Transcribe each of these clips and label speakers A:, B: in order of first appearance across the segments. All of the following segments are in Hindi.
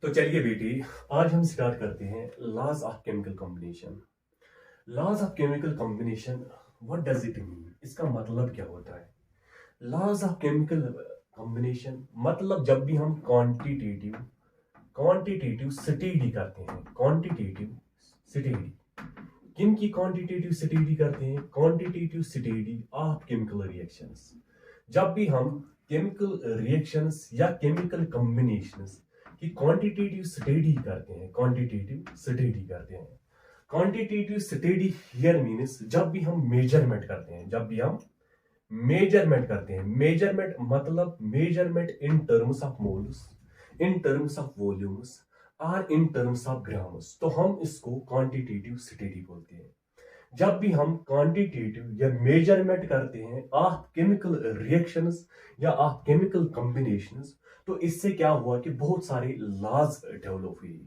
A: तो चलिए बेटी, आज हम स्टार्ट करते हैं laws of chemical combination. Laws of chemical combination, what does it mean? इसका मतलब क्या होता है? लॉज ऑफ केमिकल कॉम्बिनेशन मतलब जब भी हम क्वांटिटेटिव क्वांटिटेटिव स्टडी करते हैं, क्वांटिटेटिव स्टडी किन की क्वांटिटेटिव स्टडी करते हैं? Quantitative study of chemical reactions. जब भी हम केमिकल रिएक्शंस या केमिकल कॉम्बिनेशंस की क्वांटिटेटिव स्टडी करते हैं, क्वांटिटेटिव स्टडी हियर मीन्स जब भी हम मेजरमेंट करते हैं, मेजरमेंट मतलब measurement in terms of moles, in terms of volumes और इन टर्म्स ऑफ ग्राम्स, तो हम इसको क्वांटिटेटिव स्टडी बोलते हैं। जब भी हम क्वांटिटेटिव या मेजरमेंट करते हैं ऑफ केमिकल रिएक्शंस या ऑफ केमिकल कॉम्बिनेशंस, तो इससे क्या हुआ कि बहुत सारे लॉज डेवलप हुए।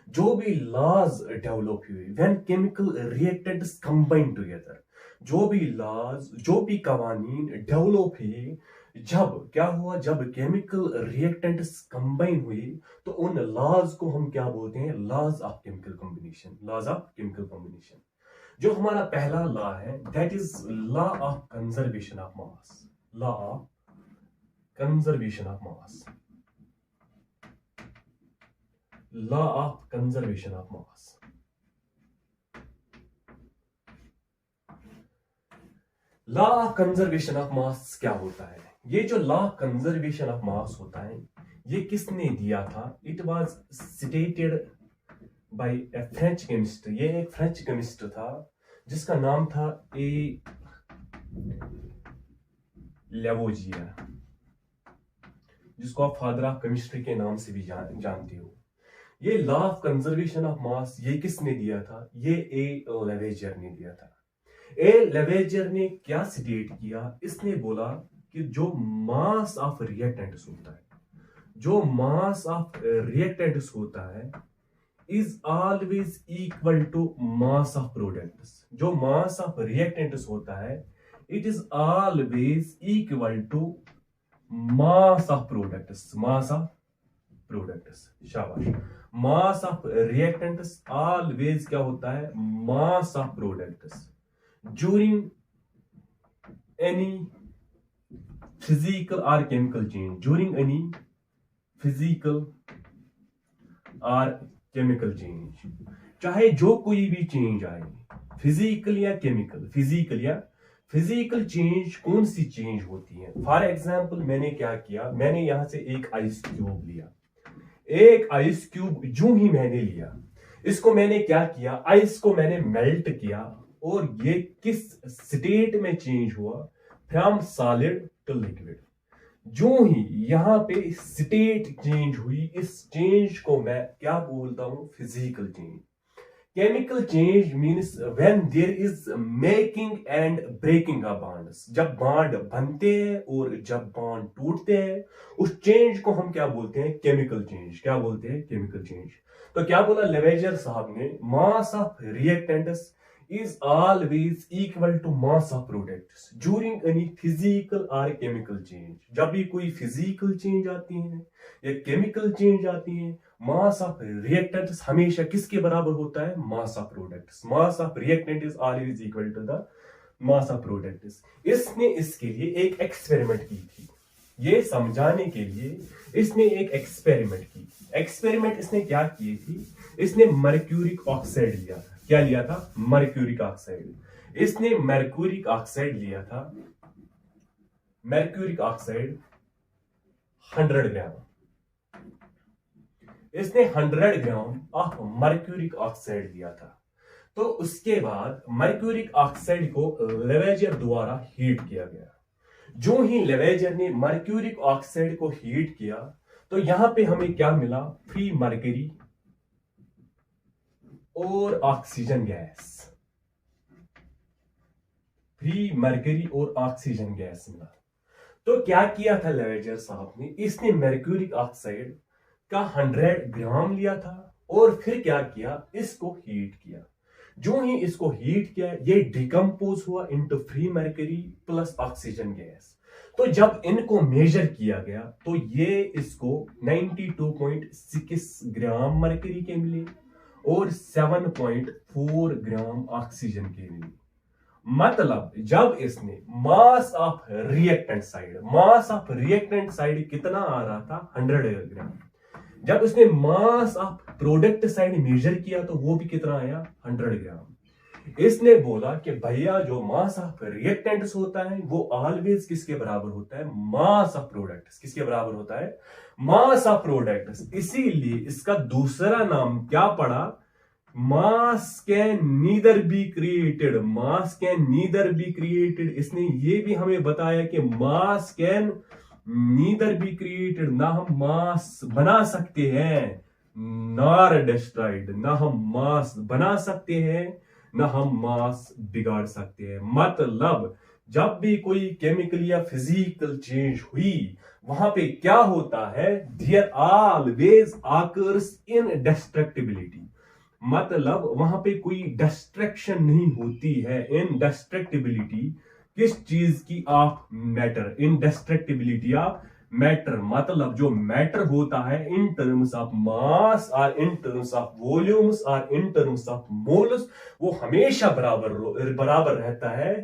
A: जो भी लॉज डेवलप हुए when chemical reactants combine together, जो भी लॉज, जो भी कवानीन डेवलप हुए, जब क्या हुआ, जब केमिकल रिएक्टेंट्स कंबाइन हुए, तो उन लॉज को हम क्या बोलते हैं? Laws of chemical combination, laws of chemical combination. जो हमारा पहला लॉ है that is law of conservation of mass, law of conservation of mass, law of conservation of mass. Law of conservation of mass क्या होता है? ये जो law of conservation of mass होता है, ये किसने दिया था? It was stated by a French chemist. ये एक फ्रेंच केमिस्ट था जिसका नाम था ए लेवोजियर, जिसको आप फादर ऑफ केमिस्ट्री के नाम से भी जानते हो। ये लॉ ऑफ कंजर्वेशन ऑफ मास ये किसने दिया था? ये ए लेवेजियर ने दिया था। ए लेवेजियर ने क्या स्टेट किया? इसने बोला कि जो मास ऑफ रिएक्टेंट्स होता है, जो मास ऑफ रिएक्टेंट्स होता है is always equal to mass of products. जो मास ऑफ रिएक्टेंट्स होता है it is always equal to mass of products, mass of products. शाबाश। मास ऑफ रिएक्टेंट्स ऑलवेज क्या होता है? Mass of products during any physical और chemical change, during any physical और केमिकल चेंज। चाहे जो कोई भी चेंज आए, फिजिकल या केमिकल, फिजिकल चेंज कौन सी चेंज होती है? फॉर एग्जाम्पल मैंने क्या किया, मैंने यहां से एक आइस क्यूब लिया। एक आइस क्यूब जो ही मैंने लिया, इसको मैंने क्या किया? आइस को मैंने मेल्ट किया और ये किस स्टेट में चेंज हुआ? From solid to liquid. जो ही यहां पे स्टेट चेंज हुई, इस चेंज को मैं क्या बोलता हूं? Physical change. Chemical change means when there is making and breaking of bonds. जब बॉन्ड बनते हैं और जब बॉन्ड टूटते हैं, उस चेंज को हम क्या बोलते हैं? Chemical change. क्या बोलते हैं? Chemical change. तो क्या बोला लेवेजियर साहब ने? मास of reactants is always equal to mass of products during any physical or chemical change। जब भी कोई फिजिकल चेंज आती है या केमिकल चेंज आती है, मास ऑफ रिएक्टेंट्स हमेशा किसके बराबर होता है? Mass of products. Mass of reactant is always equal to the mass of products. इसने इसके लिए एक एक्सपेरिमेंट की थी, ये समझाने के लिए इसने एक एक्सपेरिमेंट की। एक्सपेरिमेंट इसने क्या की थी? इसने मर्क्यूरिक ऑक्साइड लिया था। क्या लिया था? Mercuric oxide. इसने मर्क्यूरिक ऑक्साइड लिया था, मर्क्यूरिक ऑक्साइड 100 ग्राम। इसने 100 ग्राम ऑफ मर्क्यूरिक ऑक्साइड लिया था। तो उसके बाद मर्क्यूरिक ऑक्साइड को लेवेजियर द्वारा हीट किया गया। जो ही लेवेजियर ने मर्क्यूरिक ऑक्साइड को हीट किया, तो यहां पे हमें क्या मिला? फ्री मर्क्यूरी और ऑक्सीजन गैस। फ्री मर्क्यूरी और ऑक्सीजन गैस मिला। तो क्या किया था लेवेजियर साहब ने? इसने मर्क्यूरिक ऑक्साइड का 100 ग्राम लिया था और फिर क्या किया? इसको हीट किया। जो ही इसको हीट किया, ये डिकम्पोज हुआ into free mercury plus oxygen gas. तो जब इनको मेजर किया गया तो ये इसको 92.6 ग्राम मरकरी के मिले और 7.4 ग्राम ऑक्सीजन के मिले। मतलब जब इसने मास ऑफ रिएक्टेंट साइड कितना आ रहा था 100 ग्राम, जब उसने mass of product side measure किया तो वो भी कितना आया 100 ग्राम। इसने बोला कि भैया जो मास ऑफ रिएक्टेंट्स होता है वो ऑलवेज किसके बराबर होता है, मास ऑफ प्रोडक्ट्स। किसके बराबर होता है, मास ऑफ प्रोडक्ट्स। इसीलिए इसका दूसरा नाम क्या पड़ा, मास can neither be created. Mass can neither be created, इसने ये भी हमें बताया कि मास कैन नीदर बी क्रिएटेड, ना हम मास बना सकते हैं नॉर डिस्ट्रॉयड, ना हम मास बना सकते हैं ना हम मास बिगाड़ सकते हैं। मतलब जब भी कोई केमिकल या फिजिकल चेंज हुई वहां पे क्या होता है, देयर ऑलवेज ऑकर्स इन डिस्ट्रक्टिबिलिटी। मतलब वहां पे कोई डिस्ट्रक्शन नहीं होती है। इन डिस्ट्रक्टिबिलिटी किस चीज की, of matter. Indestructibility of matter, मतलब जो मैटर होता है इन टर्म्स ऑफ मास और इन टर्म्स ऑफ वॉल्यूम्स और इन टर्म्स ऑफ मोल्स, वो हमेशा बराबर रहता है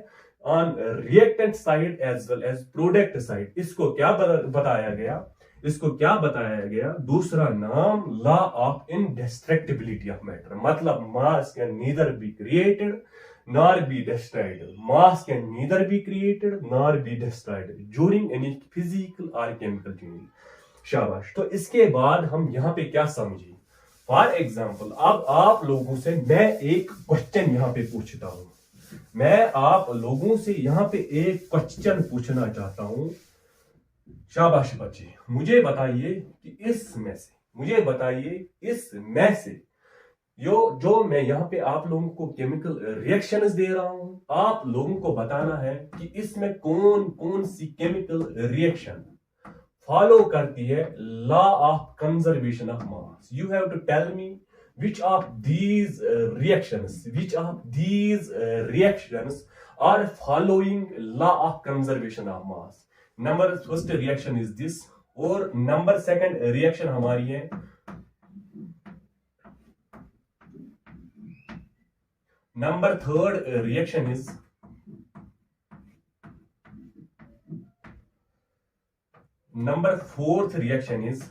A: on reactant side as well as product side. इसको क्या बताया गया, इसको क्या बताया गया, दूसरा नाम लॉ ऑफ इनडिस्ट्रक्टिबिलिटी ऑफ मैटर। मतलब मास can neither be created nor be destroyed. Mass can neither be created nor be destroyed during any physical or chemical change. शाबाश। तो इसके बाद हम यहाँ पे क्या समझे, फॉर एग्जाम्पल अब आप लोगों से मैं एक क्वेश्चन यहाँ पे पूछता हूं। मैं आप लोगों से यहाँ पे एक क्वेश्चन पूछना चाहता हूं। शाबाश बच्चे, मुझे बताइए कि इसमें से, मुझे बताइए इसमें से जो मैं यहाँ पे आप लोगों को केमिकल रिएक्शंस दे रहा हूं, आप लोगों को बताना है कि इसमें कौन कौन सी केमिकल रिएक्शन फॉलो करती है law of conservation of mass. You have to tell me which of these reactions are following law of conservation of mass। Number first reaction is this, और नंबर सेकंड रिएक्शन हमारी है number third reaction is number fourth reaction is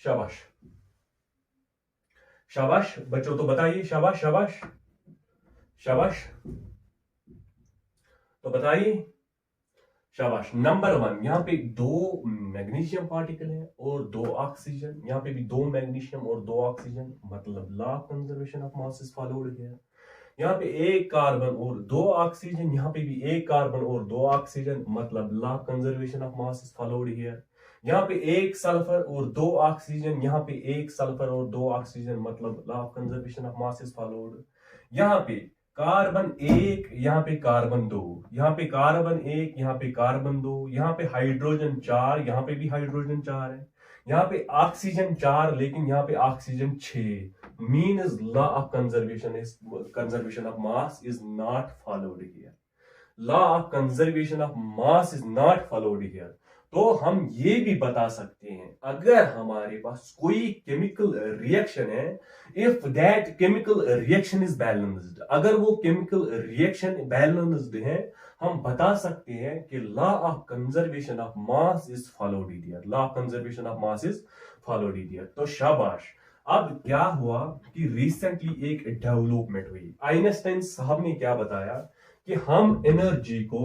A: शाबाश। शाबाश बच्चों, तो बताइए, शाबाश शाबाश शाबाश, तो बताइए शाबाश। नंबर वन, यहाँ पे 2 मैग्नीशियम पार्टिकल है और 2 ऑक्सीजन, यहाँ पे भी 2 मैग्नीशियम और 2 ऑक्सीजन, मतलब law of conservation of mass is followed here. यहाँ पे 1 कार्बन और 2 ऑक्सीजन, यहाँ पे भी 1 कार्बन और 2 ऑक्सीजन, मतलब law of conservation of mass is followed here. यहाँ पे 1 सल्फर और 2 ऑक्सीजन, यहाँ पे 1 सल्फर और 2 ऑक्सीजन, मतलब law of conservation of mass is followed. यहाँ पे कार्बन 1, यहाँ पे कार्बन 2, यहाँ पे कार्बन 1, यहाँ पे कार्बन 2, यहाँ पे हाइड्रोजन 4, यहाँ पे भी हाइड्रोजन 4 है, यहाँ पे ऑक्सीजन 4 लेकिन यहाँ पे oxygen 6। Means law of conservation of mass is not followed here. Law of conservation of mass is not followed here. तो हम ये भी बता सकते हैं अगर हमारे पास कोई केमिकल रिएक्शन है, if that chemical reaction is balanced, अगर वो केमिकल रिएक्शन बैलेंस्ड है, हम बता सकते हैं कि law of conservation of mass is followed here. Law of conservation of mass is followed here. तो शाबाश। अब क्या हुआ कि रिसेंटली एक डेवलपमेंट हुई। आइंस्टाइन साहब ने क्या बताया कि हम एनर्जी को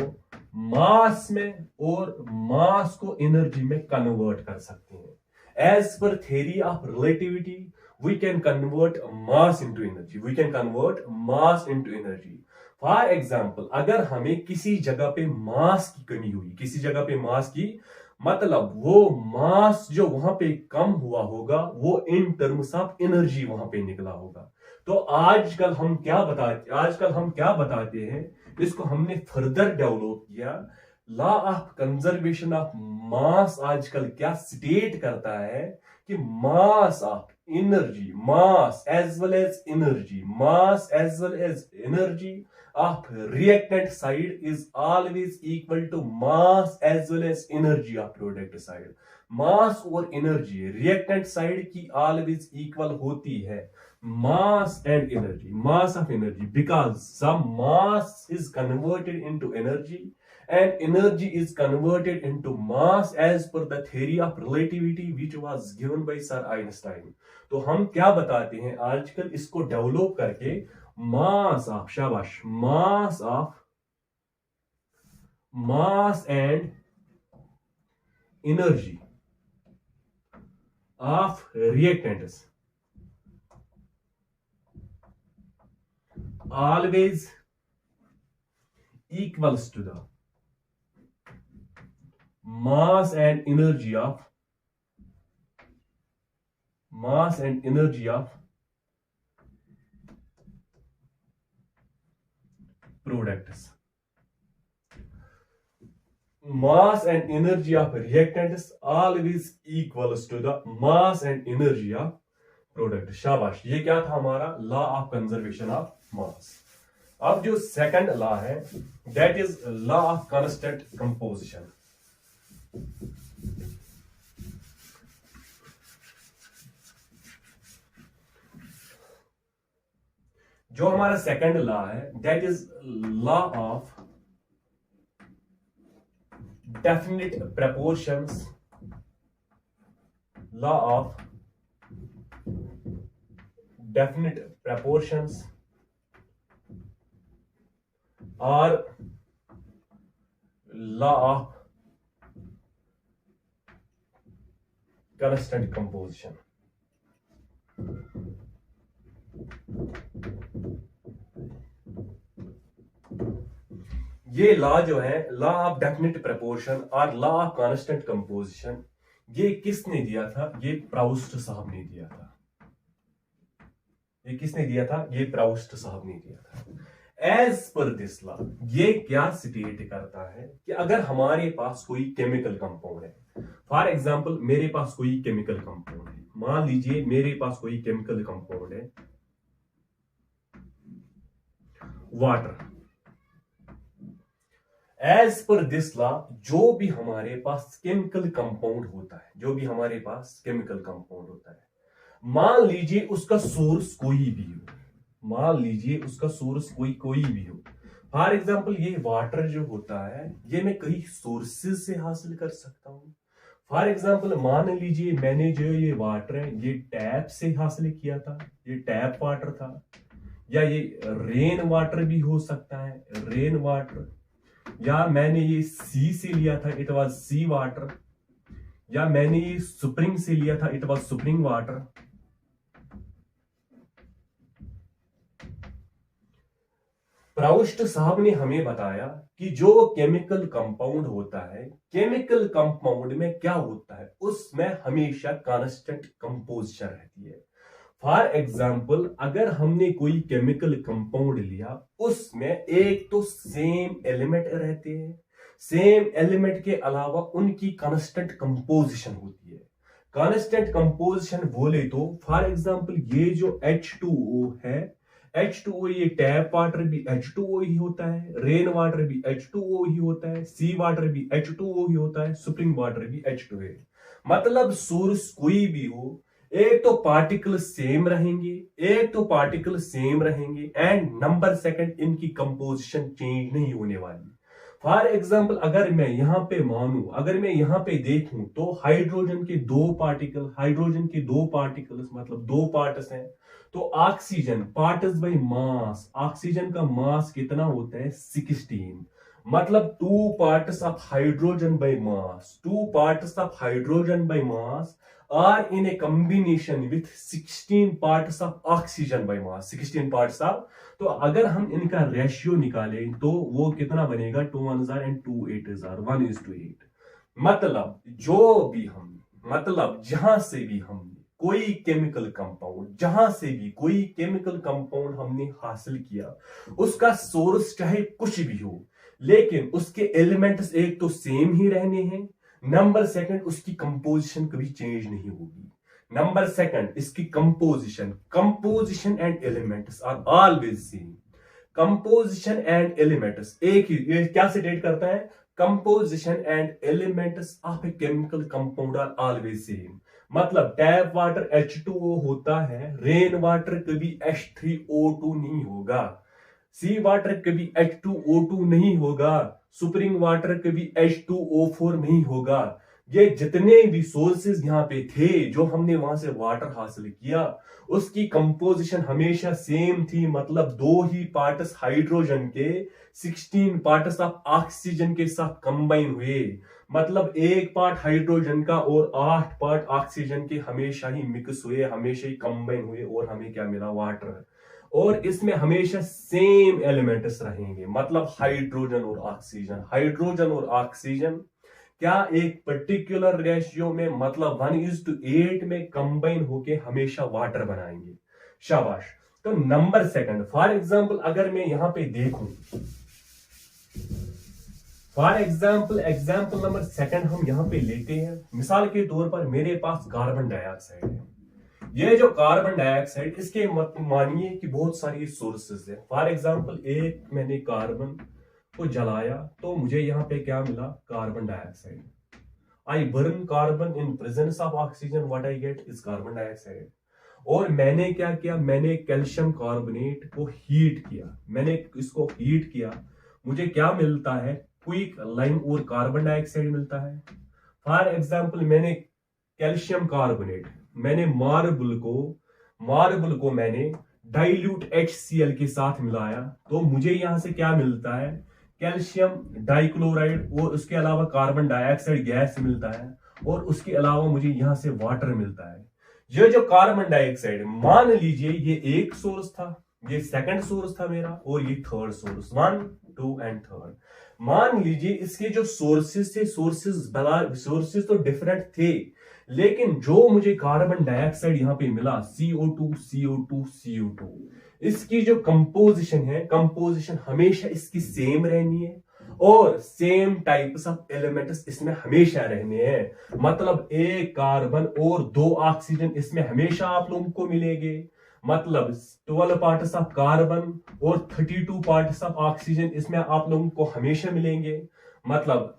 A: मास में और मास को एनर्जी में कन्वर्ट कर सकते हैं। एज पर theory of relativity we can convert mass into energy, we can convert mass into energy. For example अगर हमें किसी जगह पे मास की कमी हुई, किसी जगह पे मास की, मतलब वो मास जो वहां पे कम हुआ होगा वो इन टर्म्स ऑफ एनर्जी वहां पे निकला होगा। तो आजकल हम क्या बताते हैं, इसको हमने फर्दर डेवलप किया। Law of conservation of mass आजकल क्या स्टेट करता है कि mass of energy, mass as well as energy, mass as well as energy of reactant side is always equal to mass as well as energy of product side. Mass और एनर्जी रिएक्टेंट साइड की ऑलवेज इक्वल होती है mass and energy, mass of energy, because some mass is converted into energy and energy is converted into mass as per the theory of relativity which was given by Sir Einstein। तो हम क्या बताते हैं आजकल इसको डेवलप करके, mass of, शाबाश, mass and energy of reactants always equals to the mass and energy of products। Mass and energy of reactants always equals to the mass and energy of product। शाबाश, ये क्या था हमारा लॉ ऑफ कंजर्वेशन ऑफ मास। अब जो सेकंड लॉ है that is law of constant composition. जो हमारा सेकंड लॉ है that is law of definite proportions, law of definite proportions or law of constant composition। ये लॉ जो है लॉ ऑफ डेफिनिट प्रपोर्शन और लॉ ऑफ कांस्टेंट कंपोजिशन, ये किसने दिया था? ये प्राउस्ट साहब ने दिया था। ये किसने दिया था? ये प्राउस्ट साहब ने दिया था। एज पर दिस लॉ ये क्या स्टेट करता है कि अगर हमारे पास कोई केमिकल कंपाउंड है, फॉर एग्जांपल मेरे पास कोई केमिकल कंपाउंड है, मान लीजिए मेरे पास कोई केमिकल कंपाउंड है वाटर। एज पर दिस लॉ जो भी हमारे पास केमिकल कंपाउंड होता है, जो भी हमारे पास केमिकल कंपाउंड होता है, मान लीजिए उसका सोर्स कोई भी हो, मान लीजिए उसका सोर्स कोई भी हो। फॉर एग्जांपल ये वाटर जो होता है ये मैं कई सोर्सेज से हासिल कर सकता हूं। फॉर एग्जांपल मान लीजिए मैंने जो ये वाटर है ये टैप से हासिल किया था, ये टैप वाटर था, या ये रेन वाटर भी हो सकता है, रेन वाटर, या मैंने ये सी से लिया था, इट वाज सी वाटर, या मैंने ये स्प्रिंग से लिया था, it was spring water. Proust साहब ने हमें बताया कि जो केमिकल कंपाउंड होता है, केमिकल कंपाउंड में क्या होता है, उसमें हमेशा कांस्टेंट कंपोजिशन रहती है। फॉर एग्जाम्पल अगर हमने कोई केमिकल कंपाउंड लिया, उसमें एक तो सेम एलिमेंट रहते हैं, सेम एलिमेंट के अलावा उनकी कांस्टेंट कंपोजिशन होती है। कांस्टेंट कंपोजिशन बोले तो फॉर एग्जाम्पल ये जो H2O है, H2O, ये टैप वाटर भी H2O ही होता है, रेन वाटर भी H2O ही होता है, सी वाटर भी H2O ही होता है, स्प्रिंग वाटर भी H2O है। मतलब सोर्स कोई भी हो, एक तो पार्टिकल सेम रहेंगे, एक तो पार्टिकल सेम रहेंगे एंड नंबर सेकंड इनकी कंपोजिशन चेंज नहीं होने वाली। फॉर एग्जाम्पल अगर मैं यहां पे मानू, अगर मैं यहां पे देखूं तो हाइड्रोजन के दो पार्टिकल्स मतलब दो पार्ट्स हैं। तो oxygen parts by mass, oxygen का मास कितना होता है 16, मतलब 2 parts of hydrogen by mass, 2 parts of hydrogen by mass are in a combination with 16 parts of oxygen by mass, 16 parts of। तो अगर हम इनका रेशियो निकालें तो वो कितना बनेगा 2 1s and 2 8s 1:8। मतलब जो भी हम, मतलब जहां से भी हम कोई केमिकल कंपाउंड, जहां से भी कोई केमिकल कंपाउंड हमने हासिल किया, उसका सोर्स चाहे कुछ भी हो, लेकिन उसके एलिमेंट्स एक तो सेम ही रहने हैं, नंबर सेकंड उसकी कंपोजिशन कभी चेंज नहीं होगी। नंबर सेकंड इसकी composition and elements are always same. Composition and elements एक ही, ये क्या स्टेट करता है, composition and elements of a chemical compound are always same. मतलब टैप वाटर H2O होता है, रेन वाटर कभी H3O2 नहीं होगा, सी वाटर कभी H2O2 नहीं होगा, सुप्रीम वाटर कभी H2O4 नहीं होगा। ये जितने भी सोर्सेज यहाँ पे थे जो हमने वहां से वाटर हासिल किया, उसकी कंपोजिशन हमेशा सेम थी। मतलब दो ही पार्ट्स हाइड्रोजन के 16 पार्ट्स ऑफ ऑक्सीजन के साथ कंबाइन हुए। मतलब एक पार्ट हाइड्रोजन का और 8 पार्ट ऑक्सीजन के हमेशा ही मिक्स हुए, हमेशा ही कंबाइन हुए और हमें क्या मिला, वाटर। और इसमें हमेशा सेम एलिमेंट्स रहेंगे, मतलब हाइड्रोजन और ऑक्सीजन। हाइड्रोजन और ऑक्सीजन क्या एक पर्टिकुलर रेशियो में, मतलब 1:8 में कंबाइन होके हमेशा वाटर बनाएंगे। शाबाश। तो नंबर सेकंड, फॉर एग्जांपल अगर मैं यहां पे देखूं, फॉर एग्जांपल नंबर सेकंड हम यहां पे लेते हैं, मिसाल के तौर पर मेरे पास कार्बन डाइऑक्साइड है। ये जो कार्बन डाइऑक्साइड, इसके मानिए कि बहुत सारी सोर्सेस है। फॉर एग्जांपल एक मैंने कार्बन को जलाया तो मुझे यहाँ पे क्या मिला, carbon dioxide. I burn carbon in presence of oxygen, what I get is carbon dioxide. और मैंने क्या किया, मैंने कैल्शियम कार्बोनेट को हीट किया, मैंने इसको हीट किया, मुझे क्या मिलता है, क्विक लाइम और कार्बन डाइऑक्साइड मिलता है। फॉर एग्जाम्पल मैंने कैल्शियम कार्बोनेट, मैंने मार्बल को मैंने डाइल्यूट HCl के साथ मिलाया, तो मुझे यहां से क्या मिलता है, कैल्शियम डाइक्लोराइड और उसके अलावा कार्बन डाइऑक्साइड गैस मिलता है, और उसके अलावा मुझे यहां से वाटर मिलता है। ये जो कार्बन डाइऑक्साइड, मान लीजिए ये एक सोर्स था, ये सेकंड सोर्स था मेरा, और ये थर्ड सोर्स, 1 2 एंड थर्ड। मान लीजिए इसके जो सोर्सेस थे, सोर्सेस तो डिफरेंट थे, लेकिन जो मुझे कार्बन डाइऑक्साइड यहां पे मिला, CO2 CO2 CO2, इसकी जो कंपोजिशन है, कंपोजिशन हमेशा इसकी सेम रहनी है, और सेम टाइप्स ऑफ एलिमेंट्स इसमें हमेशा रहने हैं। मतलब एक कार्बन और 2 ऑक्सीजन इसमें हमेशा आप लोगों को मिलेंगे। मतलब 12 पार्ट्स ऑफ कार्बन और 32 पार्ट्स ऑफ ऑक्सीजन इसमें आप लोगों को हमेशा मिलेंगे। मतलब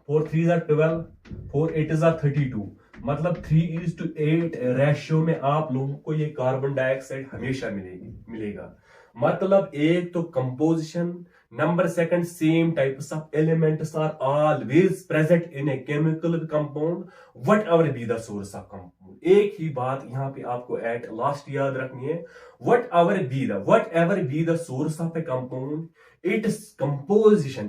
A: 4 3 are 12, 4 8 are 32, मतलब 3:8 रेशियो में आप लोगों को ये कार्बन डाइऑक्साइड हमेशा मिलेगा। मतलब एक तो composition, number second same types of elements are always present in a chemical compound, whatever be the source of compound. एक ही बात यहाँ पे आपको एट लास्ट याद रखनी है, what ever be the source of A compound, its composition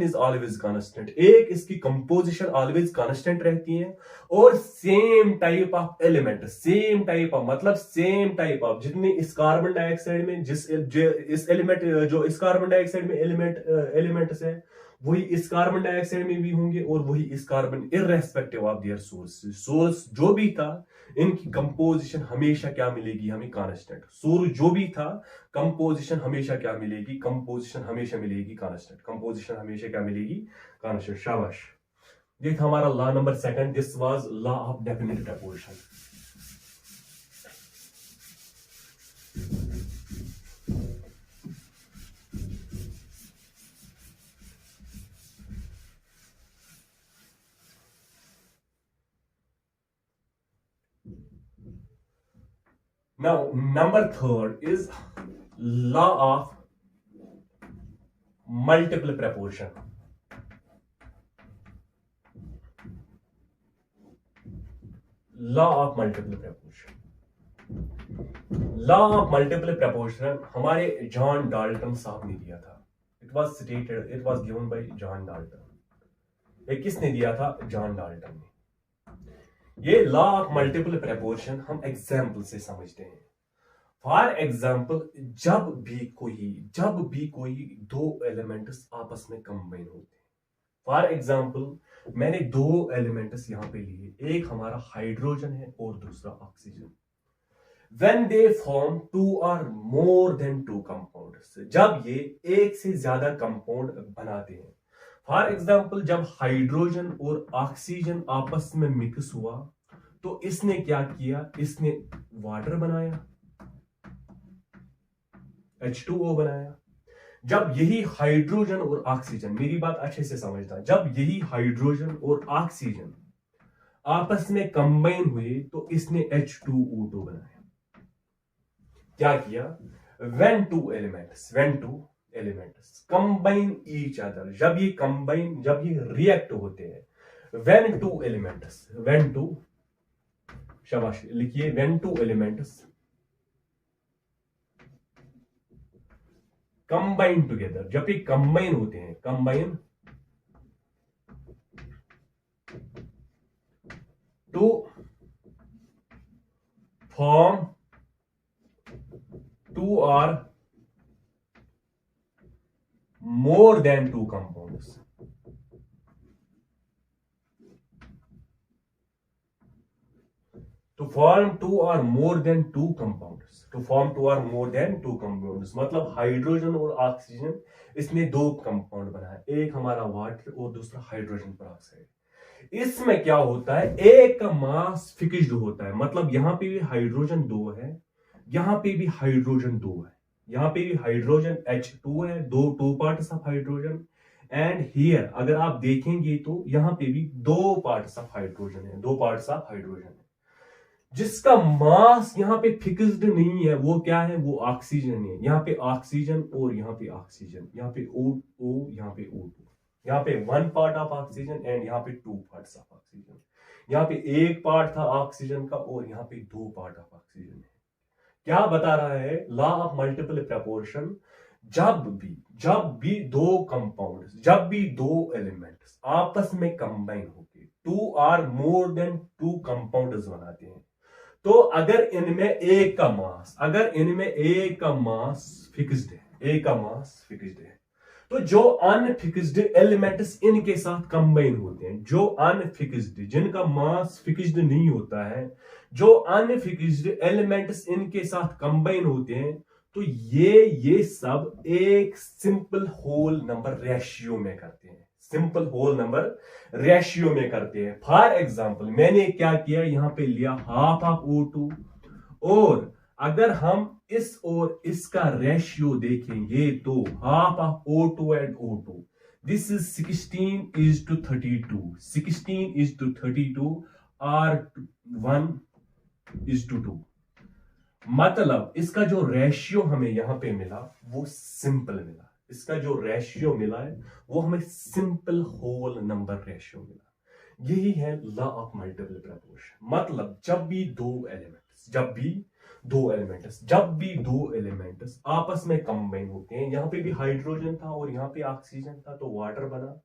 A: is always constant। एक इसकी composition always constant रहती है, और same type of element, मतलब same type of, जितने इस कार्बन डाइऑक्साइड में इस एलिमेंट, जो इस कार्बन डाइऑक्साइड में एलिमेंट्स है, वही इस कार्बन डाइऑक्साइड में भी होंगे, और वही इस carbon, irrespective of their source जो भी था, इनकी कंपोजिशन हमेशा क्या मिलेगी हमें, कांस्टेंट। सोर्स जो भी था, कंपोजिशन हमेशा क्या मिलेगी, कंपोजिशन हमेशा मिलेगी कांस्टेंट, कंपोजिशन हमेशा क्या मिलेगी, कांस्टेंट। शाबाश। ये था हमारा law number second, this was law of definite proportion. Now, number third is law of multiple proportion. Law of multiple proportion. Law of multiple proportion हमारे जॉन डाल्टन साहब ने दिया था। It was given by John Dalton. ये किसने दिया था, जॉन डाल्टन ने। ये लॉ ऑफ मल्टीपल प्रपोर्शन हम एग्जाम्पल से समझते हैं। फॉर एग्जाम्पल, जब भी कोई दो एलिमेंट्स आपस में कंबाइन होते हैं, फॉर एग्जाम्पल मैंने दो एलिमेंट्स यहां पे लिए, एक हमारा हाइड्रोजन है और दूसरा oxygen. when they form two or more than two compounds, जब ये एक से ज्यादा कंपाउंड बनाते हैं। फॉर एग्जाम्पल, जब हाइड्रोजन और ऑक्सीजन आपस में मिक्स हुआ तो इसने क्या किया, इसने वाटर बनाया, H2O बनाया। जब यही हाइड्रोजन और ऑक्सीजन, मेरी बात अच्छे से समझना, जब यही हाइड्रोजन और ऑक्सीजन आपस में कंबाइन हुए तो इसने H2O2 बनाया। क्या किया, when two elements combine each other, जब ये रिएक्ट होते हैं, शाबाश लिखिए, when two elements combine together, जब ये कंबाइन होते हैं, combine to form two or more than two compounds, to form two or more than two compounds, मतलब हाइड्रोजन और ऑक्सीजन, इसने दो कंपाउंड बनाया, एक हमारा वाटर और दूसरा हाइड्रोजन पेरोक्साइड। इसमें क्या होता है, एक का मास फिक्स्ड होता है, मतलब यहां पे भी हाइड्रोजन दो है, यहां पे भी हाइड्रोजन दो है, यहां पे भी हाइड्रोजन H2 है, two parts of hydrogen, and here अगर आप देखेंगे तो यहां पे भी दो पार्ट्स ऑफ हाइड्रोजन है, जिसका मास यहाँ पे फिक्स्ड नहीं है, वो क्या है, वो ऑक्सीजन है। यहाँ पे ऑक्सीजन और यहाँ पे ऑक्सीजन, यहाँ पे O, यहाँ पे O2, यहाँ पे one part of oxygen and यहाँ पे टू पार्ट्स ऑफ ऑक्सीजन, यहाँ पे एक पार्ट था ऑक्सीजन का और यहाँ पे दो पार्ट ऑफ ऑक्सीजन है। क्या बता रहा है लॉ ऑफ मल्टीपल प्रपोर्शन, जब भी दो कंपाउंड, जब भी दो एलिमेंट्स आपस में कंबाइन होके two or more than two compounds बनाते हैं, तो अगर इनमें एक का मास फिक्स्ड है, तो जो अनफिक्स्ड एलिमेंट्स इनके साथ कंबाइन होते हैं, जो अनफिक्स्ड, जिनका मास फिक्स्ड नहीं होता है, जो अनफिक्स्ड एलिमेंट्स इनके साथ कंबाइन होते हैं, तो ये सब एक सिंपल होल नंबर रेशियो में करते हैं। फॉर एग्जाम्पल, मैंने क्या किया, यहां पे लिया हाफ ऑफ O2, और अगर हम इस और इसका रेशियो देखेंगे तो half of O2 and O2, this is 16:32 और 1:2, मतलब इसका जो रेशियो हमें यहां पे मिला वो सिंपल मिला, इसका जो रेशियो मिला है वो हमें सिंपल होल नंबर रेशियो मिला। यही है लॉ ऑफ मल्टीपल प्रपोर्शन, मतलब जब भी दो एलिमेंट्स आपस में कंबाइन होते हैं, यहां पे भी हाइड्रोजन था और यहां पे ऑक्सीजन था तो वाटर बना,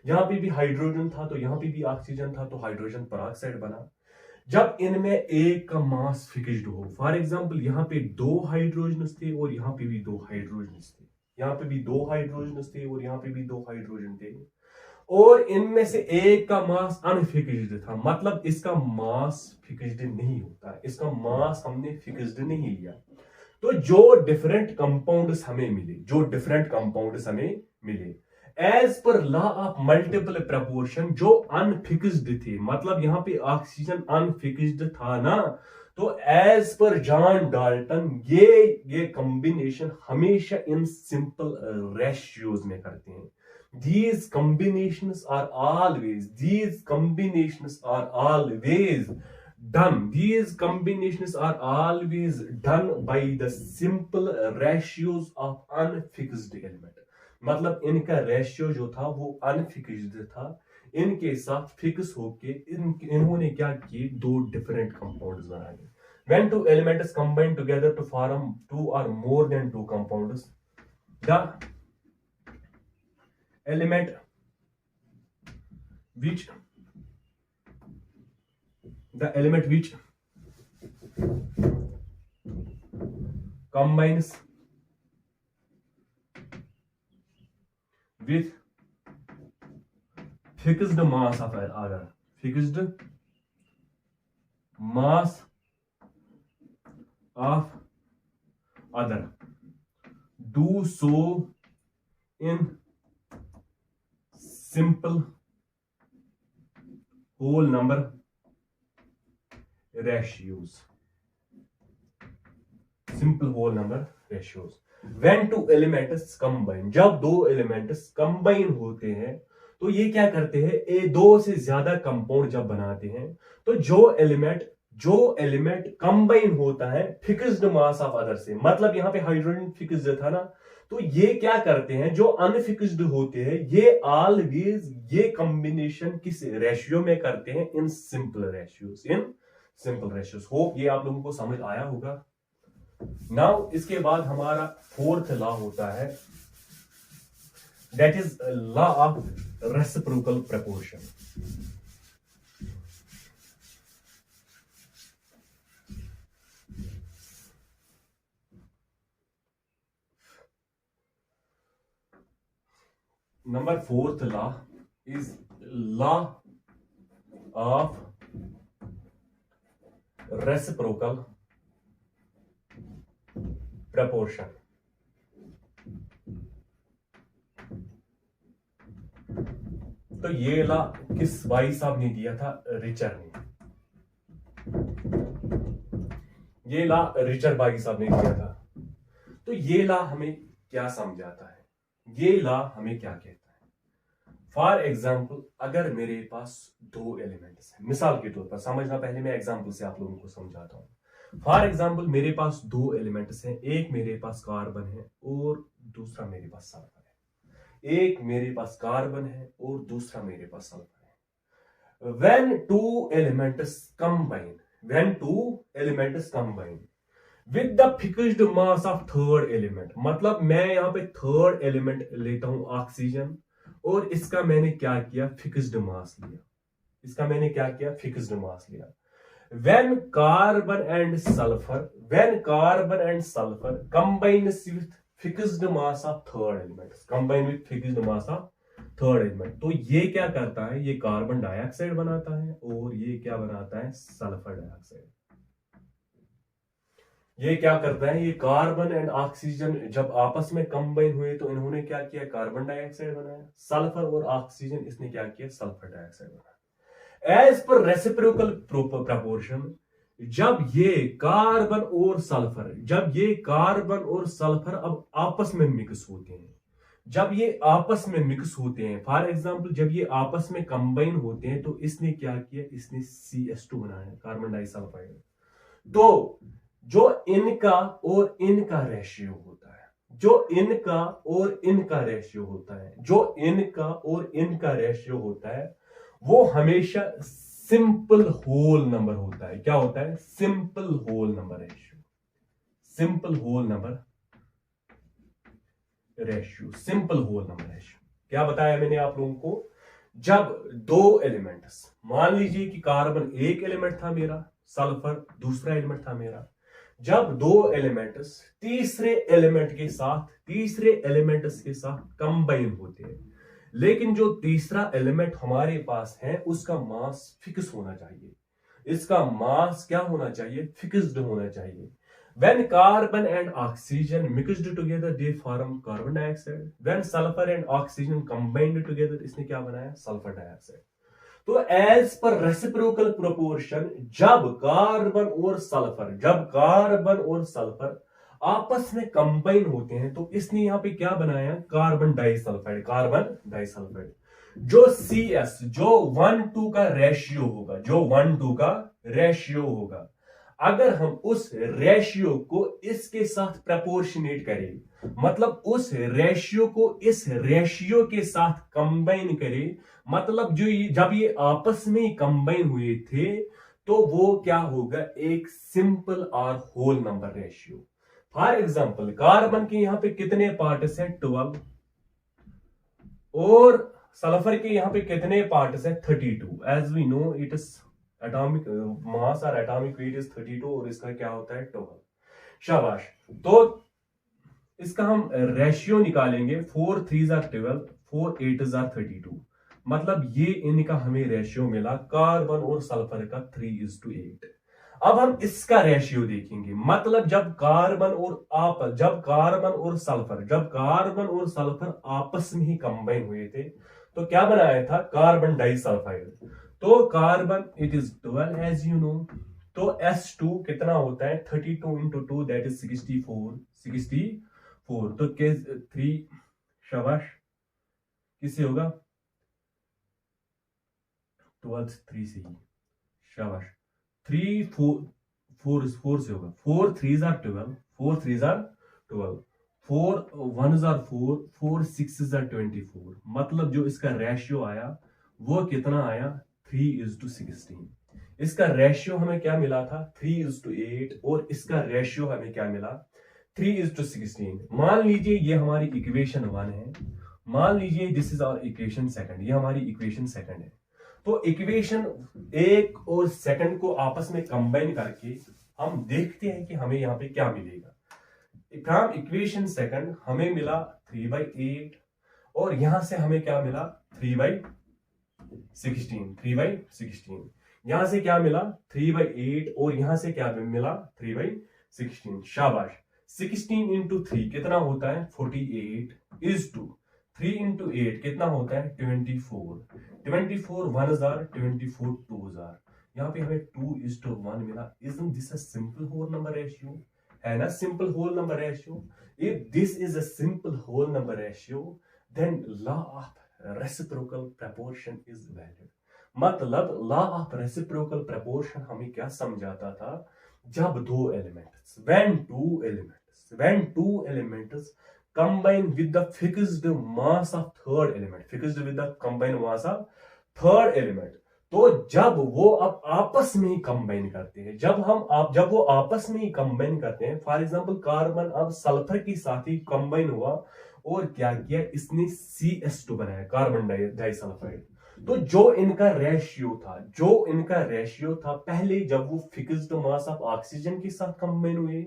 A: यहां पे भी हाइड्रोजन था तो यहां पे भी ऑक्सीजन था तो हाइड्रोजन पेरोक्साइड बना। जब इनमें एक का मास फिक्स्ड हो, फॉर एग्जांपल यहां पे दो हाइड्रोजन थे और यहां पे भी दो हाइड्रोजन थे, यहां पे भी दो हाइड्रोजन थे और यहां पे भी दो हाइड्रोजन थे, और इनमें से एक का मास अनफिक्स्ड था, मतलब इसका मास फिक्स्ड नहीं होता है, इसका मास हमने फिक्स्ड नहीं लिया, तो जो डिफरेंट कंपाउंड्स हमें मिले एज पर लॉ ऑफ मल्टीपल प्रपोर्शन, जो अनफिक्स्ड थे, मतलब यहां पे ऑक्सीजन अनफिक्स्ड था ना, तो एज पर जॉन डाल्टन ये कॉम्बिनेशन हमेशा इन सिंपल रेशियोज में करते हैं। These combinations are always done by the simple ratios of unfixed element, मतलब इनका रेशियो जो था वो अनफिक्स्ड था, इनके साथ फिक्स होके इन्होंने क्या किए, दो डिफरेंट कंपाउंड्स बनाए। When two elements combine together to form two or more than two compounds, the element which combines with fixed mass of of other do so in simple whole number ratios. Simple whole number ratios. When two elements combine, जब दो elements combine होते हैं तो ये क्या करते हैं, ये दो से ज्यादा कंपाउंड जब बनाते हैं तो जो एलिमेंट कंबाइन होता है फिक्स्ड मास ऑफ अदर से, मतलब यहां पे हाइड्रोजन फिक्स्ड था ना, तो ये क्या करते हैं जो अनफिक्स्ड होते हैं ये ऑलवेज ये कॉम्बिनेशन किस रेशियो में करते हैं, इन सिंपल रेशियोज। होप ये आप लोगों को समझ आया होगा। नाउ इसके बाद हमारा फोर्थ लॉ होता है, that is law of reciprocal proportion. Number fourth law is law of reciprocal proportion. तो ये लॉ किस भाई साहब ने दिया था, रिचर ने। ये लॉ रिचर भाई साहब ने दिया था। तो ये लॉ हमें क्या समझाता है, ये लॉ हमें क्या कहता है। फॉर एग्जाम्पल अगर मेरे पास दो एलिमेंट्स हैं, मिसाल के तौर पर समझना, पहले मैं एग्जाम्पल से आप लोगों को समझाता हूं। फॉर एग्जाम्पल मेरे पास दो एलिमेंट्स हैं, एक मेरे पास कार्बन है और दूसरा मेरे पास सल्फर है। एक मेरे पास कार्बन है और दूसरा मेरे पास सल्फर है। When two elements combine with the fixed mass of third element, मतलब मैं यहां पे थर्ड एलिमेंट लेता हूं ऑक्सीजन और इसका मैंने क्या किया, फिक्स्ड मास लिया। इसका मैंने क्या किया, फिक्स्ड मास लिया। When carbon and sulfur combines with fixed mass of third element, तो ये क्या करता है, ये कार्बन डाइऑक्साइड बनाता है और ये क्या बनाता है, सल्फर डाइऑक्साइड। ये क्या करता है, ये कार्बन एंड ऑक्सीजन जब आपस में कंबाइन हुए तो इन्होंने क्या किया, कार्बन डाइऑक्साइड बनाया। सल्फर और ऑक्सीजन इसने क्या किया, सल्फर डाइऑक्साइड बनाया। एज पर रेसिप्रोकल प्रपोर्शन, जब ये कार्बन और सल्फर अब आपस में मिक्स होते हैं, जब ये आपस में मिक्स होते हैं, फॉर एग्जांपल जब ये आपस में कंबाइन होते हैं तो इसने क्या किया, इसने CH2 बनाया, कार्बन डाइसल्फाइड। तो जो इनका और इनका रेशियो होता है, जो इनका और इनका रेशियो होता है वो हमेशा सिंपल होल नंबर होता है। क्या होता है, सिंपल होल नंबर रेशियो। क्या बताया मैंने आप लोगों को, जब दो एलिमेंट्स, मान लीजिए कि कार्बन एक एलिमेंट था मेरा, सल्फर दूसरा एलिमेंट था मेरा, जब दो एलिमेंट्स तीसरे एलिमेंट्स के साथ कंबाइन होते हैं, लेकिन जो तीसरा एलिमेंट हमारे पास है उसका मास फिक्स होना चाहिए, इसका मास क्या होना चाहिए, फिक्स्ड होना चाहिए। When carbon and oxygen mixed together they form carbon dioxide. When sulfur and oxygen combined together इसने क्या बनाया, सल्फर डाइऑक्साइड। तो एज पर रेसिप्रोकल प्रोपोर्शन, जब कार्बन और सल्फर आपस में कंबाइन होते हैं तो इसने यहां पे क्या बनाया, कार्बन डाइसल्फाइड। जो CS, जो 1:2 का रेशियो होगा, अगर हम उस रेशियो को इसके साथ प्रपोर्शनेट करें, मतलब उस रेशियो को इस रेशियो के साथ कंबाइन करें, मतलब जब ये आपस में कंबाइन हुए थे तो वो क्या होगा, एक सिंपल और whole number ratio. For example carbon के यहां पे कितने पार्ट्स हैं, 12, और सल्फर के यहां पे कितने पार्ट्स हैं, 32। As we know it is atomic mass और एटॉमिक वेट इज 32 और इसका क्या होता है, 12। शाबाश। तो इसका हम रेशियो निकालेंगे, 4 3s are 12, 4 8s are 32, मतलब ये इनका हमें रेशियो मिला कार्बन और सल्फर का 3:8। अब हम इसका रेशियो देखेंगे, मतलब जब कार्बन और सल्फर आपस में ही कंबाइन हुए थे तो क्या बनाया था, कार्बन डाइसल्फाइड। तो carbon it is 12 as you know. तो S2 कितना होता है, 32 इंटू 2 दैट इज 64। तो 3, शाबाश, किससे होगा, 12 3 से ही, शाबाश, 3 4 से होगा, 4 3 आर 12, 4 3 आर 12, 4 1 आर 4, 4 6 आर 24। मतलब जो इसका रेशियो आया वो कितना आया, 3:16। इसका रेशियो हमें क्या मिला था, 3:8, और इसका रेशियो हमें क्या मिला, 3:16। मान लीजिए ये हमारी इक्वेशन 1 है, मान लीजिए this is our equation second, ये हमारी इक्वेशन सेकंड है। तो इक्वेशन 1 और सेकंड को आपस में कंबाइन करके हम देखते हैं कि हमें यहाँ पे क्या मिलेगा। फ्रॉम इक्वेशन सेकंड हमें मिला 3/8, और यहां से हमें क्या मिला, 3/16। यहां से क्या मिला, 3/8, और यहां से क्या मिला, 3/16। शाबाश। 16 इंटू 3 कितना होता है, 48 इज टू 3 इंटू 8 कितना होता है, 24। 24 1 जार, 24 2 जार। यहाँ पे हमें 2:1 मिला। Isn't this a simple whole number ratio? है ना simple whole number ratio? If this is a simple whole number ratio, then law of reciprocal proportion is valid. मतलब law of reciprocal proportion हमें क्या समझाता था, जब दो elements, when two elements combine with the fixed mass of third element, तो जब वो अब आपस में ही कंबाइन करते हैं, जब वो आपस में ही कंबाइन करते हैं, फॉर एग्जांपल कार्बन अब सल्फर के साथ ही कंबाइन हुआ और क्या किया, इसने CS2 बनाया, कार्बन डाइसल्फाइड। तो जो इनका रेशियो था पहले जब वो फिक्स्ड मास ऑफ ऑक्सीजन के साथ कंबाइन हुए,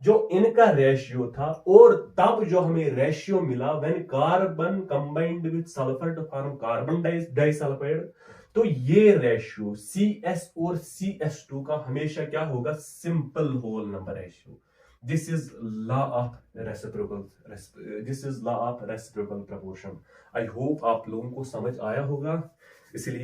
A: जो इनका रेशियो था, और तब जो हमें रेशियो मिला when carbon combined with sulphur to form carbon disulphide, तो ये रेशियो CS और CS2 का हमेशा क्या होगा, simple whole number ratio. This is law of reciprocal proportion. I hope आप लोगों को समझ आया होगा, इसलिए